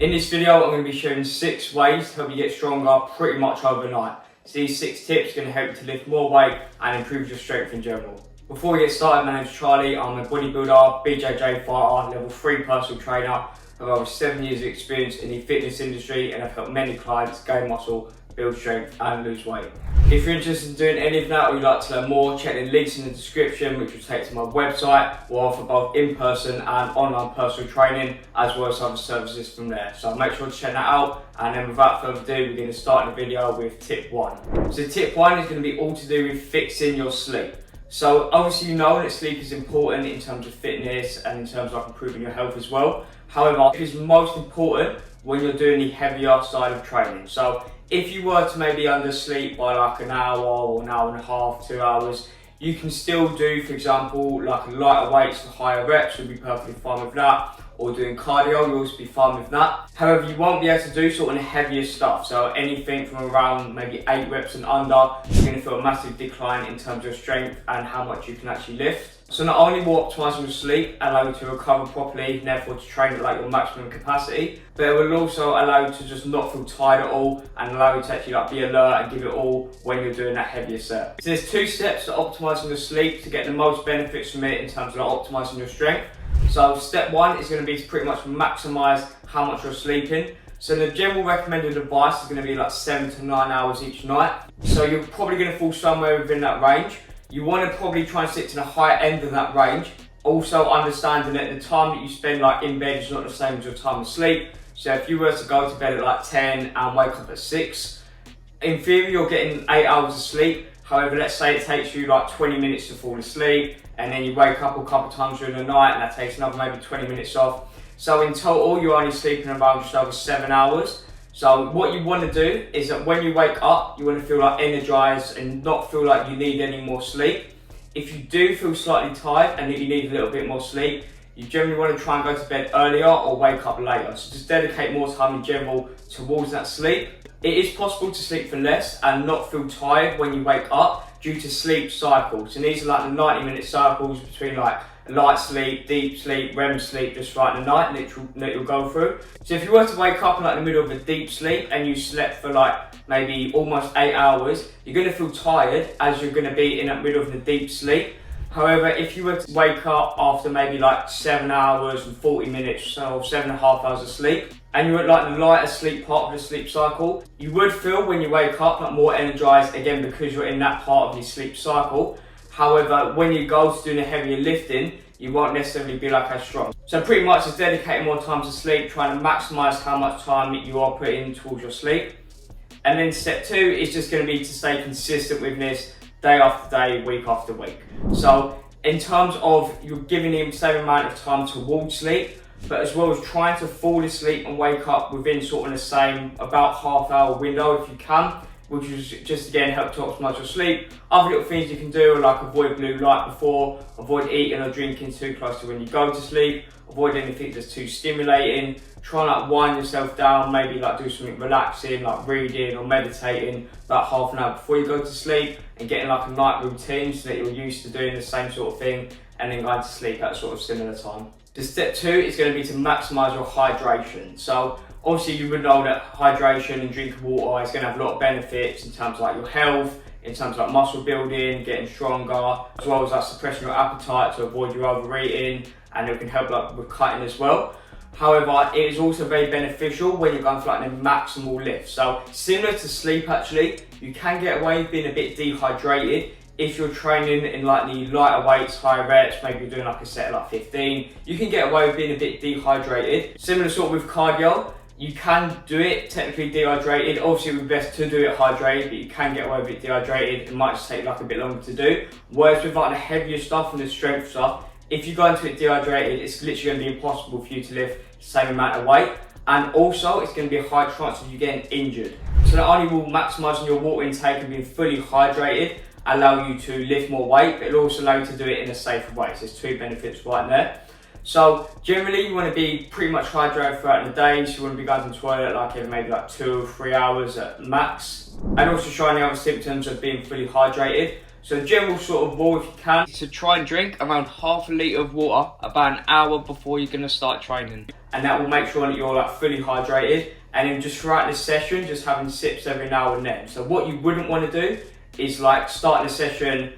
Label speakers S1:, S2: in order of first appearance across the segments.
S1: In this video, I'm going to be sharing 6 ways to help you get stronger pretty much overnight. So these 6 tips are going to help you to lift more weight and improve your strength in general. Before we get started, my name is Charlie. I'm a bodybuilder, BJJ fighter, level 3 personal trainer. I have over 7 years of experience in the fitness industry and I've helped many clients gain muscle, build strength and lose weight. If you're interested in doing any of that or you'd like to learn more, check the links in the description which will take to my website. We'll offer both in-person and online personal training as well as other services from there. So make sure to check that out, and then without further ado, we're going to start the video with tip 1. So tip 1 is going to be all to do with fixing your sleep. So obviously you know that sleep is important in terms of fitness and in terms of improving your health as well. However, it is most important when you're doing the heavier side of training. So if you were to maybe undersleep by like an hour or an hour and a half, 2 hours, you can still do, for example, like lighter weights for higher reps, you'll be perfectly fine with that. Or doing cardio, you'll also be fine with that. However, you won't be able to do sort of heavier stuff. So anything from around maybe 8 reps and under, you're going to feel a massive decline in terms of strength and how much you can actually lift. So not only will optimising your sleep allow you to recover properly, and therefore to train at like your maximum capacity, but it will also allow you to just not feel tired at all and allow you to actually like be alert and give it all when you're doing that heavier set. So there's 2 steps to optimising your sleep to get the most benefits from it in terms of optimising your strength. So step 1 is going to be to pretty much maximise how much you're sleeping. So the general recommended advice is going to be like 7 to 9 hours each night. So you're probably going to fall somewhere within that range. You want to probably try and stick to the higher end of that range. Also understanding that the time that you spend like in bed is not the same as your time of sleep. So if you were to go to bed at like 10 and wake up at 6, in theory you're getting 8 hours of sleep. However, let's say it takes you like 20 minutes to fall asleep and then you wake up a couple of times during the night and that takes another maybe 20 minutes off. So in total, you're only sleeping around just over 7 hours. So what you want to do is that when you wake up, you want to feel like energized and not feel like you need any more sleep. If you do feel slightly tired and that you need a little bit more sleep, you generally want to try and go to bed earlier or wake up later. So just dedicate more time in general towards that sleep. It is possible to sleep for less and not feel tired when you wake up due to sleep cycles. And these are like the 90-minute cycles between like light sleep, deep sleep, REM sleep, just throughout the night that you'll go through. So if you were to wake up in like the middle of a deep sleep and you slept for like maybe almost 8 hours, you're going to feel tired as you're going to be in that middle of the deep sleep. However, if you were to wake up after maybe like 7 hours and 40 minutes, so 7.5 hours of sleep, and you're at like the lighter sleep part of the sleep cycle, you would feel when you wake up like more energized again because you're in that part of your sleep cycle. However, when you go to doing a heavier lifting, you won't necessarily be like as strong. So pretty much it's dedicating more time to sleep, trying to maximize how much time you are putting towards your sleep. And then step 2 is just going to be to stay consistent with this day after day, week after week. So in terms of you're giving him the same amount of time towards sleep, but as well as trying to fall asleep and wake up within sort of the same about half-hour window if you can, which is just again help to optimise your sleep. Other little things you can do are like avoid blue light before, avoid eating or drinking too close to when you go to sleep, avoid anything that's too stimulating, try and like wind yourself down, maybe like do something relaxing like reading or meditating about half an hour before you go to sleep, and getting like a night routine so that you're used to doing the same sort of thing and then going to sleep at a sort of similar time. The step 2 is going to be to maximise your hydration. So obviously you would know that hydration and drinking water is going to have a lot of benefits in terms of like your health, in terms of like muscle building, getting stronger, as well as like suppressing your appetite to avoid your overeating, and it can help like with cutting as well. However, it is also very beneficial when you're going for like the maximal lift. So similar to sleep actually, you can get away with being a bit dehydrated if you're training in like the lighter weights, higher reps, maybe you're doing like a set of like 15, you can get away with being a bit dehydrated. Similar sort of with cardio, you can do it technically dehydrated. Obviously it would be best to do it hydrated, but you can get away with it dehydrated. It might just take like a bit longer to do. Whereas with like the heavier stuff and the strength stuff, if you go into it dehydrated, it's literally going to be impossible for you to lift the same amount of weight. And also it's going to be a high chance of you getting injured. So not only will maximising your water intake and being fully hydrated allow you to lift more weight, but it'll also allow you to do it in a safer way. So there's 2 benefits right there. So generally you want to be pretty much hydrated throughout the day, so you want to be going to the toilet like every maybe like 2 or 3 hours at max. And also showing the other symptoms of being fully hydrated. So general sort of rule, if you can, is to try and drink around half a litre of water about an hour before you're going to start training. And that will make sure that you're like fully hydrated. And then just throughout this session, just having sips every now and then. So what you wouldn't want to do is like starting the session,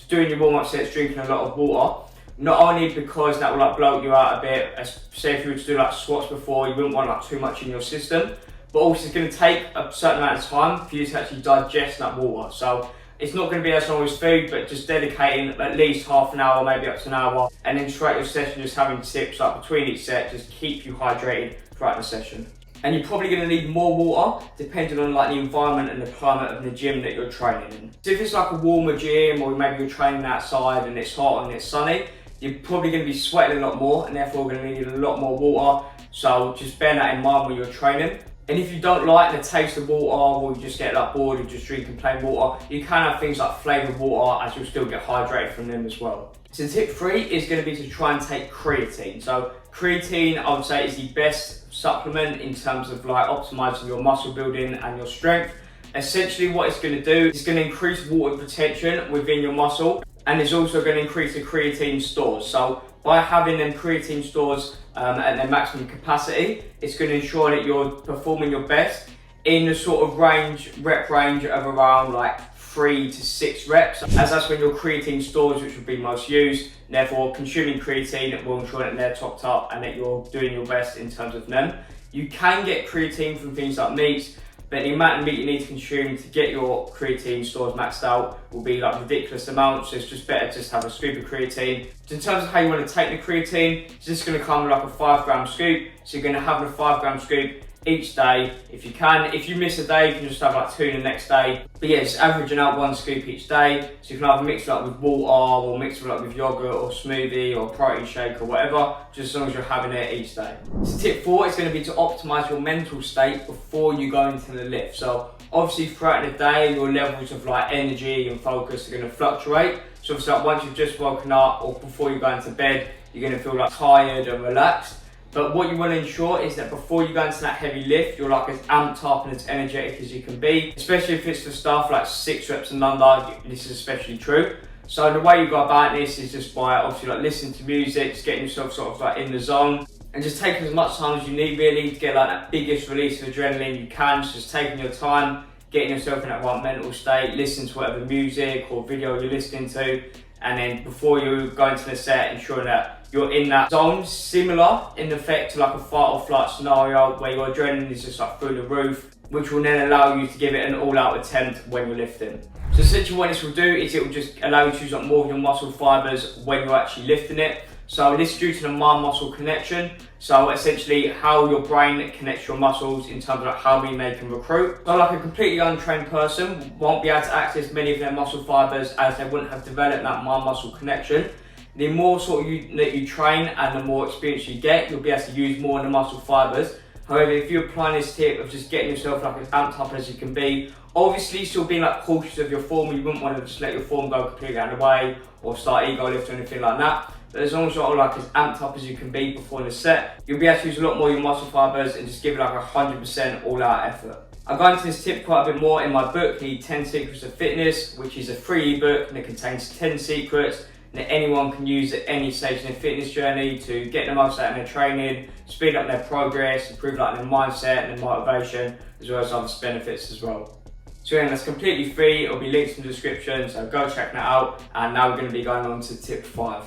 S1: doing your warm-up sets, drinking a lot of water. Not only because that will like bloat you out a bit, as say if you were to do like squats before, you wouldn't want like too much in your system, but also it's going to take a certain amount of time for you to actually digest that water. So it's not going to be as long as food, but just dedicating at least half an hour, maybe up to an hour, and then throughout your session just having sips like between each set, just keep you hydrated throughout the session. And you're probably going to need more water depending on like the environment and the climate of the gym that you're training in. So if it's like a warmer gym, or maybe you're training outside and it's hot and it's sunny, you're probably going to be sweating a lot more and therefore going to need a lot more water. So just bear that in mind when you're training. And if you don't like the taste of water, or you just get like bored of just drinking plain water, you can have things like flavoured water, as you'll still get hydrated from them as well. So tip 3 is going to be to try and take creatine. So creatine, I would say, is the best supplement in terms of like optimising your muscle building and your strength. Essentially what it's going to do is going to increase water retention within your muscle, and it's also going to increase the creatine stores. So by having them creatine stores at their maximum capacity, it's going to ensure that you're performing your best in the sort of rep range of around like 3 to 6 reps, as that's when your creatine stores, which will be most used. Therefore, consuming creatine will ensure that they're topped up and that you're doing your best in terms of them. You can get creatine from things like meats, but the amount of meat you need to consume to get your creatine stores maxed out will be like ridiculous amounts. So it's just better just have a scoop of creatine. So in terms of how you want to take the creatine, it's just going to come with like a 5 gram scoop. So you're going to have a 5 gram scoop each day if you can. If you miss a day, you can just have like 2 the next day. But yeah, it's averaging out 1 scoop each day. So you can either mix it up with water, or mix it up with yogurt or smoothie or protein shake or whatever, just as long as you're having it each day. So tip 4 is going to be to optimise your mental state before you go into the lift. So obviously throughout the day, your levels of like energy and focus are going to fluctuate. So obviously like once you've just woken up or before you go into bed, you're going to feel like tired and relaxed. But what you want to ensure is that before you go into that heavy lift, you're like as amped up and as energetic as you can be, especially if it's for stuff like 6 reps and under. This is especially true. So the way you go about this is just by obviously like listening to music, just getting yourself sort of like in the zone, and just taking as much time as you need really to get like that biggest release of adrenaline you can. So just taking your time, getting yourself in that right mental state, listening to whatever music or video you're listening to, and then before you go into the set, ensuring that you're in that zone, similar in effect to like a fight or flight scenario where your adrenaline is just like through the roof, which will then allow you to give it an all-out attempt when you're lifting. So essentially what this will do is it will just allow you to use up more of your muscle fibers when you're actually lifting it. So this is due to the mind-muscle connection. So essentially how your brain connects your muscles in terms of like how many they can recruit. So like a completely untrained person won't be able to access many of their muscle fibers, as they wouldn't have developed that mind-muscle connection. The more sort of that you train and the more experience you get, you'll be able to use more of the muscle fibers. However, if you're applying this tip of just getting yourself like as amped up as you can be, obviously still being like cautious of your form, you wouldn't want to just let your form go completely out of the way or start ego lift or anything like that. But as long as you're like as amped up as you can be before the set, you'll be able to use a lot more of your muscle fibers and just give it like 100% all out effort. I go into this tip quite a bit more in my book, the 10 Secrets of Fitness, which is a free ebook and it contains 10 secrets that anyone can use at any stage in their fitness journey to get the most out of their training, speed up their progress, improve like their mindset and their motivation, as well as other benefits as well. So again, that's completely free. It'll be linked in the description, so go check that out. And now we're going to be going on to tip 5.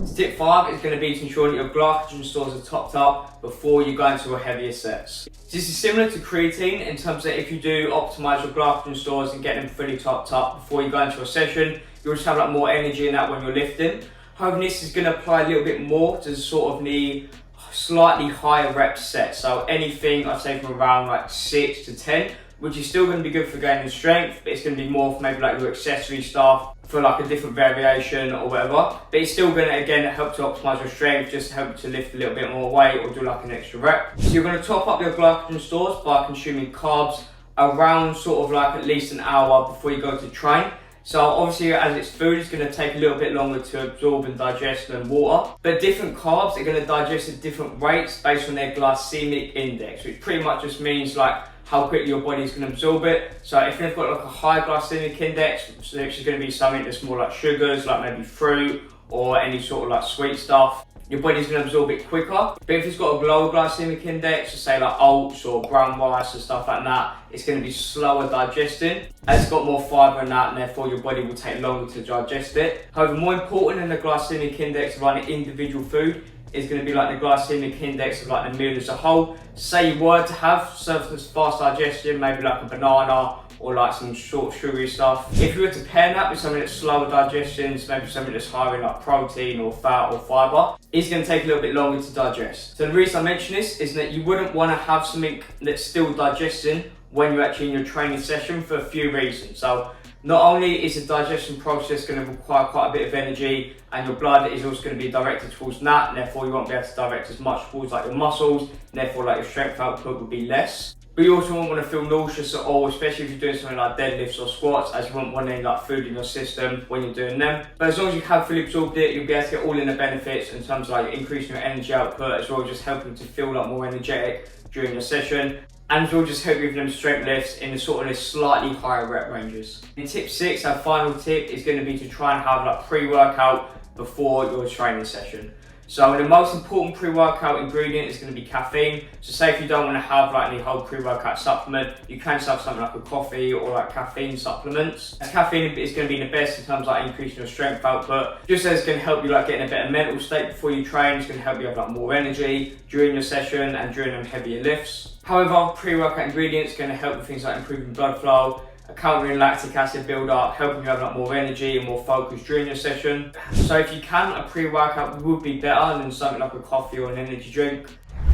S1: So tip 5 is going to be to ensure that your glycogen stores are topped up before you go into a heavier sets. So this is similar to creatine in terms that if you do optimize your glycogen stores and get them fully topped up before you go into a session, you'll just have like more energy in that when you're lifting. However, this is going to apply a little bit more to sort of the slightly higher rep set. So anything I'd say from around like 6 to 10, which is still going to be good for gaining strength, but it's going to be more for maybe like your accessory stuff for like a different variation or whatever. But it's still going to again help to optimize your strength, just help to lift a little bit more weight or do like an extra rep. So you're going to top up your glycogen stores by consuming carbs around sort of like at least an hour before you go to train. So obviously as it's food, it's going to take a little bit longer to absorb and digest than water. But different carbs are going to digest at different rates based on their glycemic index, which pretty much just means like how quickly your body's going to absorb it. So if you've got like a high glycemic index, which is going to be something that's more like sugars, like maybe fruit or any sort of like sweet stuff, your body's going to absorb it quicker. But if it's got a lower glycemic index, so say like oats or brown rice and stuff like that, it's going to be slower digesting. As it's got more fibre in that, and therefore your body will take longer to digest it. However, more important than the glycemic index of like an individual food is going to be like the glycemic index of like the meal as a whole. Say you were to have something that's fast digestion, maybe like a banana or like some short sugary stuff. If you were to pair that with something that's slower digestion, so maybe something that's higher in like protein or fat or fibre, it's going to take a little bit longer to digest. So the reason I mention this is that you wouldn't want to have something that's still digesting when you're actually in your training session for a few reasons. So not only is the digestion process going to require quite a bit of energy, and your blood is also going to be directed towards that, and therefore you won't be able to direct as much towards like your muscles, and therefore like your strength output will be less. But you also won't want to feel nauseous at all, especially if you're doing something like deadlifts or squats, as you won't want any like food in your system when you're doing them. But as long as you have fully absorbed it, you'll be able to get all in the benefits in terms of like increasing your energy output, as well as just helping to feel like more energetic during your session. And it will just help you with them strength lifts in the sort of slightly higher rep ranges. In tip 6, our final tip is going to be to try and have like pre-workout before your training session. So the most important pre-workout ingredient is going to be caffeine. So say if you don't want to have like any whole pre-workout supplement, you can have something like a coffee or like caffeine supplements. As caffeine is going to be the best in terms of like increasing your strength output. Just as it's going to help you like get in a better mental state before you train, it's going to help you have like more energy during your session and during them heavier lifts. However, pre-workout ingredients are going to help with things like improving blood flow, countering lactic acid build-up, helping you have like more energy and more focus during your session. So if you can, a pre-workout would be better than something like a coffee or an energy drink.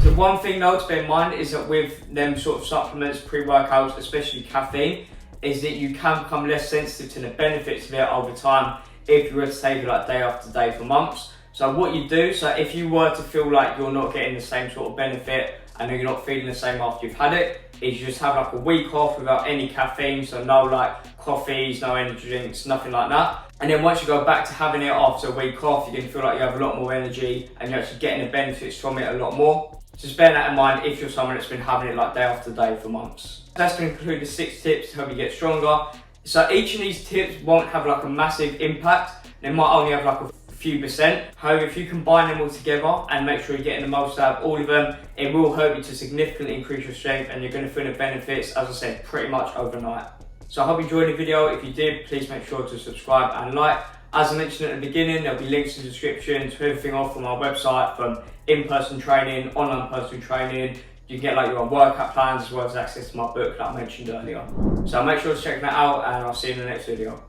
S1: So one thing though to bear in mind is that with them sort of supplements, pre-workouts, especially caffeine, is that you can become less sensitive to the benefits of it over time if you were to take it like day after day for months. So what you do, so if you were to feel like you're not getting the same sort of benefit and you're not feeling the same after you've had it, is you just have like a week off without any caffeine, so no like coffees, no energy drinks, nothing like that. And then once you go back to having it after a week off, you're going to feel like you have a lot more energy and you're actually getting the benefits from it a lot more. Just bear that in mind if you're someone that's been having it like day after day for months. That's going to conclude the 6 tips to help you get stronger. So each of these tips won't have like a massive impact. They might only have like a few percent. However, if you combine them all together and make sure you're getting the most out of all of them, it will help you to significantly increase your strength, and you're going to feel the benefits, as I said, pretty much overnight. So I hope you enjoyed the video. If you did, please make sure to subscribe and like. As I mentioned at the beginning, there'll be links in the description to everything off from our website, from in-person training, online personal training. You can get like your own workout plans, as well as access to my book that I mentioned earlier. So make sure to check that out, and I'll see you in the next video.